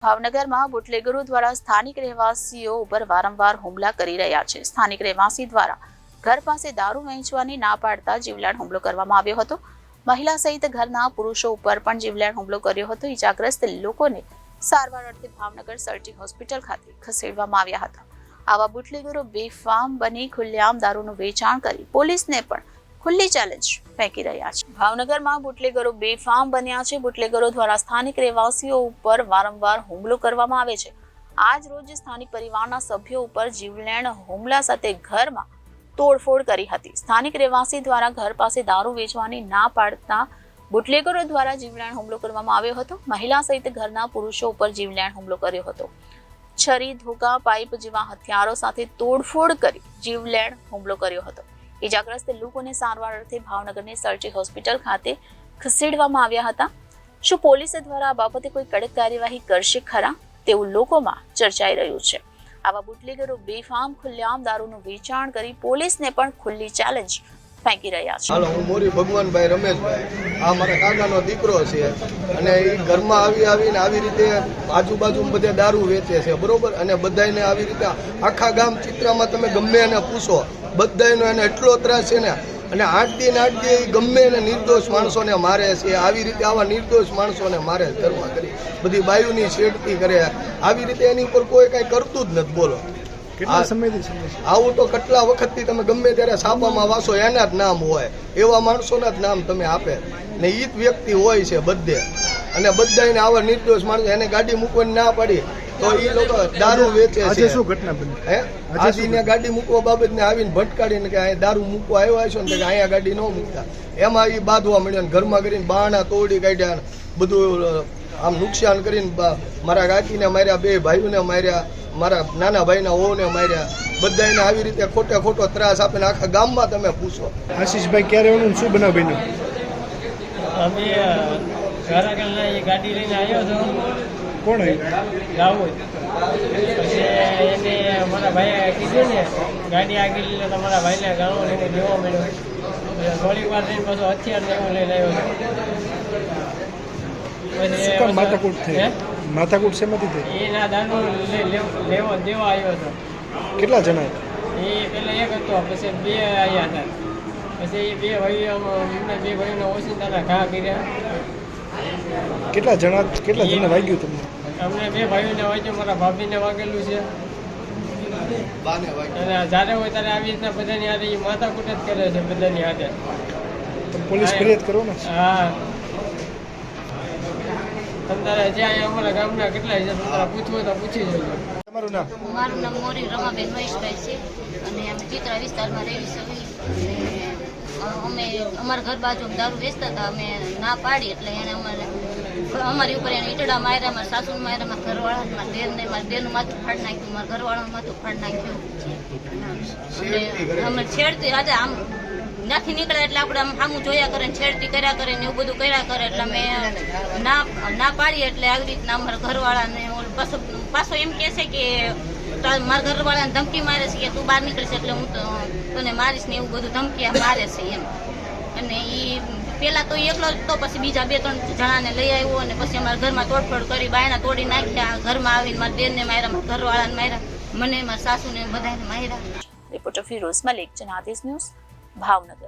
ભાવનગરમાં બુટલેગરો દ્વારા સ્થાનિક રહેવાસીઓ ઉપર વારંવાર હુમલા કરી રહ્યા છે. સ્થાનિક રહેવાસી દ્વારા ઘર પાસે દારૂ વેચવાની ના પાડતા જીવલેણ હુમલો કરવામાં આવ્યો હતો. મહિલા સહિત ઘરના પુરુષો ઉપર પણ જીવલેણ હુમલો કર્યો હતો. ઈજાગ્રસ્ત લોકોને સારવાર અર્થે ભાવનગર સર્ટી હોસ્પિટલ ખાતે ખસેડવામાં આવ્યા હતા. આવા બુટલેગરો બેફામ બની ખુલ્લેઆમ દારૂનું વેચાણ કરી પોલીસને પણ ખુલ્લી ચેલેન્જ ફેંકી રહ્યા છે. ભાવનગરમાં બુટલેગરો બેફામ બન્યા છે. બુટલેગરો દ્વારા સ્થાનિક રહેવાસીઓ ઉપર વારંવાર હુમલો કરવામાં આવે છે. આજ રોજ સ્થાનિક પરિવારના સભ્યો ઉપર જીવલેણ હુમલા સાથે ઘરમાં તોડફોડ કરી હતી. સ્થાનિક રહેવાસી દ્વારા ઘર પાસે દારૂ વેચવાની ના પાડતા બુટલેગરો દ્વારા જીવલેણ હુમલો કરવામાં આવ્યો હતો. મહિલા સહિત ઘરના પુરુષો ઉપર જીવલેણ હુમલો કર્યો હતો. છરી, ધોકા, પાઇપ જેવા હથિયારો સાથે તોડફોડ કરી જીવલેણ હુમલો કર્યો હતો. ઈજાગ્રસ્ત લોકોને સારવાર અર્થે ભાવનગરની સર્ટી હોસ્પિટલ ખાતે ખસેડવામાં આવ્યા હતા. શું પોલીસ દ્વારા આ બાબતે કોઈ કડક કાર્યવાહી કરશે ખરા તેવું લોકોમાં ચર્ચાઈ રહ્યું છે. આવા બુટલેગરો બેફામ ખુલ્લેઆમ દારૂનું વેચાણ કરી પોલીસને પણ ખુલ્લી ચેલેન્જ ફેંકી રહ્યા છે. હાલો, હું મોરી ભગવાનભાઈ રમેશભાઈ, આ મારા કાકાનો દીકરો છે અને એ ઘરમાં આવી રીતે આજુબાજુ બધે દારૂ વેચે છે, બરોબર. અને બધાને આવી રીતે આખા ગામ ચિત્રામાં તમે ગમે એને પૂછો, બધાનો એને એટલો ત્રાસ છે ને. અને 8 દી ગમે એને નિર્દોષ માણસોને મારે છે. આવી રીતે આવા નિર્દોષ માણસોને મારે ઘરમાં કરી બધી બાયુની છેડતી કરે. આવી રીતે એની ઉપર કોઈ કાંઈ કરતું જ નથી. બોલો, કેટલા સમયથી આવું તો કેટલા વખતથી તમે ગમે ત્યારે છાપામાં વાંચો, એના જ નામ હોય, એવા માણસોના જ નામ તમે આપે ને. ઈ જ વ્યક્તિ હોય છે બધે. અને બધાને આવા નિર્દોષ માણસો એને ગાડી મૂકવાની ના પડી તો એ લોકો દારૂ વેચે છે. શું ઘટના બની? આજે ગાડી મૂકવા બાબતને આવીને ભટકાડીને કે અહીંયા દારૂ મૂકવા આવ્યા છો ને કે અહીંયા ગાડી ન મૂકતા, એમાં એ બાંધવા મળ્યો ને ઘરમાં કરીને બારણા તોડી કાઢ્યા, બધું આમ નુકસાન કરીને મારા કાકીને માર્યા, 2 ભાઈઓને માર્યા, મારા નાના ભાઈના વહુને માર્યા. બધાને આવી રીતે ખોટો ત્રાસ આપીને આખા ગામમાં તમે પૂછો. આશીષભાઈ, ક્યારે એનું શું બનાવ બન્યો? અમે ઘરાકલના એ ગાડી લઈને આવ્યો હતો. કોણ આવ્યું? લાવું પછી એને મારા ભાઈએ કીધું ને ગાડી આગળ લઈને તમારા ભાઈને ગાળો લઈને દેવા મળ્યો. થોડીક વાર રહીને પાછું હથિયાર ને એવું લઈને આવ્યો. માથાકૂટ થઈ? માથાકૂટ શેમાંથી થઈ? એના દારૂ લેવા દેવા આવ્યો હતો. કેટલા જણા? એ પેલા એક હતો, પછી 2 આવ્યા હતા. પછી એ 2 ભાઈઓ એમના 2 ભાઈઓને ઓછીતાના ઘા કર્યા. કેટલા જણા વાગ્યું તમને? અમને 2 ભાઈઓને વાગ્યું, મારા ભાભીને વાગેલું છે. અને જ્યારે હોય ત્યારે આવી રીતના બધાની હાથે માથાકૂટ જ કરે છે બધાની હાથે. પોલીસ ફરિયાદ કરો ને? હા, તમારે જ્યાં અમારા ગામના કેટલા છે તમારે પૂછવું તો પૂછી જોજો. તમારું નામ? મારું નામ મોરી રમાબેન મહેશભાઈ છે અને અમે ચિત્રા વિસ્તારમાં રહી છીએ. અમે અમારા ઘર બાજુ દારૂ વેચતા હતા. અમે ના પાડી એટલે એને અમારી ઉપર એને ઈટડા માર્યા, મારા સાસુને માર્યા, મારા ઘરવાળા, મારા દેરને, મારા દેરનું માથું ફાડી નાખ્યું, મારા ઘરવાળાનું માથું ફાડી નાખ્યું. અને અમે છેડતી આજે આમ ત્યાંથી નીકળ્યા એટલે આપણે આમ સામું જોયા કરે, છેડતી કર્યા કરે ને એવું બધું કર્યા કરે. એટલે અમે ના પાડીએ એટલે આવી રીતના અમારા ઘરવાળાને પાછો એમ કહે છે કે મારા ઘરવાળાને ધમકી મારે છે કે તું બહાર નીકળીશ એટલે હું તને મારીશ ને એવું બધું ધમકી મારે છે એમ. અને એ પેલા તો એકલો જ તો પછી બીજા 2-3 જણાને લઈ આવ્યો અને પછી અમારા ઘરમાં તોડફોડ કરી, બાયણા તોડી નાખ્યા. ઘરમાં આવીને મારા દેરને માર્યા, મારા ઘરવાળાને માર્યા, મને, મારા સાસુને બધાને માર્યા. Reporter Firoz Malik, Janadesh news, Bhavnagar.